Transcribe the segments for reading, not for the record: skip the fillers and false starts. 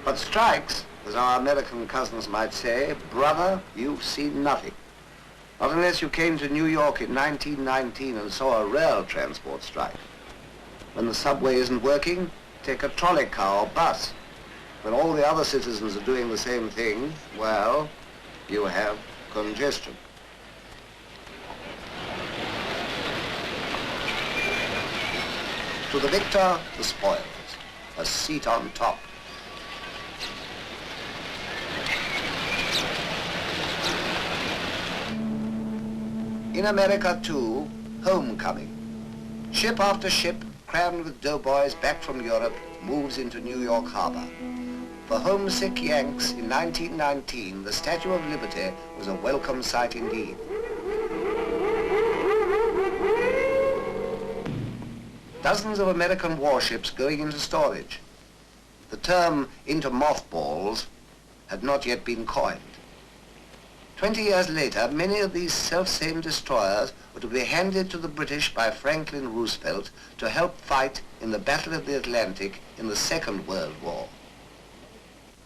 But strikes, as our American cousins might say, brother, you've seen nothing. Not unless you came to New York in 1919 and saw a rail transport strike. When the subway isn't working, take a trolley car or bus. When all the other citizens are doing the same thing, well, you have congestion. To the victor, the spoils, a seat on top. In America, too, homecoming. Ship after ship, crammed with doughboys back from Europe, moves into New York Harbor. For homesick Yanks in 1919, the Statue of Liberty was a welcome sight indeed. Dozens of American warships going into storage. The term into mothballs had not yet been coined. 20 years later, many of these self-same destroyers were to be handed to the British by Franklin Roosevelt to help fight in the Battle of the Atlantic in the Second World War.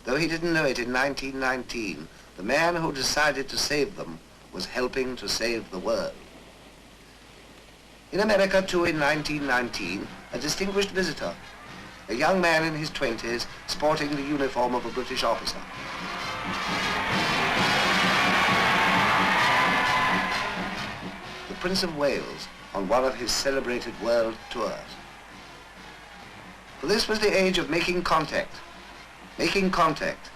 Though he didn't know it in 1919, the man who decided to save them was helping to save the world. In America, too, in 1919, a distinguished visitor, a young man in his 20s, sporting the uniform of a British officer. The Prince of Wales on one of his celebrated world tours. For this was the age of making contact. Making contact.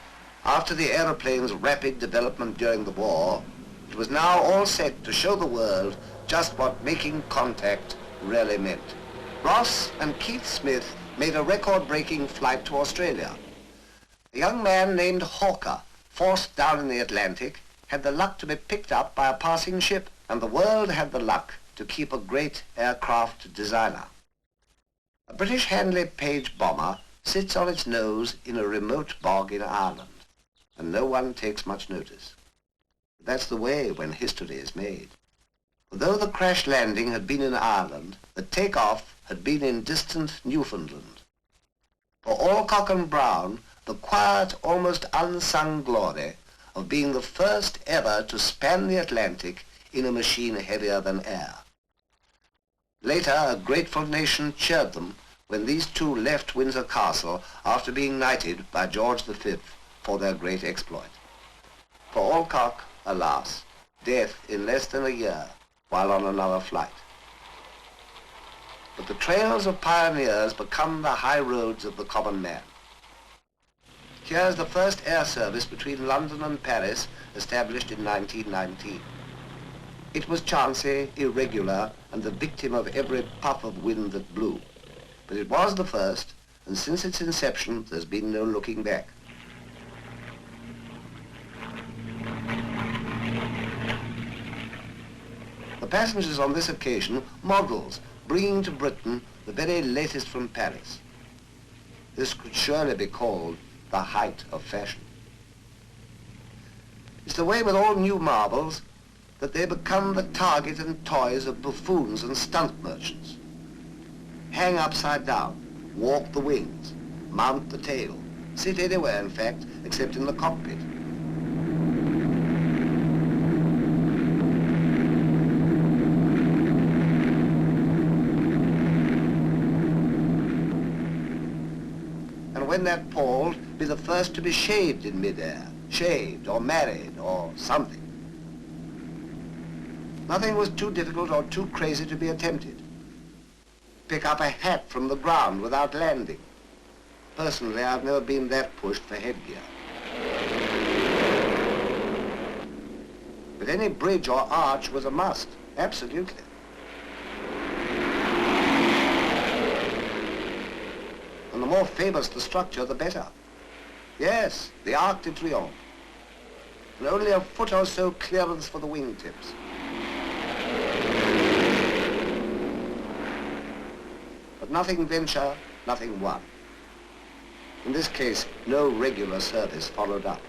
After the aeroplane's rapid development during the war, it was now all set to show the world just what making contact really meant. Ross and Keith Smith made a record-breaking flight to Australia. A young man named Hawker, forced down in the Atlantic, had the luck to be picked up by a passing ship, and the world had the luck to keep a great aircraft designer. A British Handley Page bomber sits on its nose in a remote bog in Ireland, and no one takes much notice. That's the way when history is made. Though the crash landing had been in Ireland, the takeoff had been in distant Newfoundland. For Alcock and Brown, the quiet, almost unsung glory of being the first ever to span the Atlantic in a machine heavier than air. Later, a grateful nation cheered them when these two left Windsor Castle after being knighted by George V for their great exploit. For Alcock, alas, death in less than a year while on another flight. But the trails of pioneers become the high roads of the common man. Here's the first air service between London and Paris, established in 1919. It was chancy, irregular, and the victim of every puff of wind that blew. But it was the first, and since its inception, there's been no looking back. The passengers on this occasion, models, bringing to Britain the very latest from Paris. This could surely be called the height of fashion. It's the way with all new marvels that they become the target and toys of buffoons and stunt merchants. Hang upside down, walk the wings, mount the tail, sit anywhere, in fact, except in the cockpit. And when they're palled, be the first to be shaved in midair, shaved or married or something. Nothing was too difficult or too crazy to be attempted. Pick up a hat from the ground without landing. Personally, I've never been that pushed for headgear. But any bridge or arch was a must, absolutely. And the more famous the structure, the better. Yes, the Arc de Triomphe. And only a foot or so clearance for the wingtips. But nothing venture, nothing won. In this case, no regular service followed up.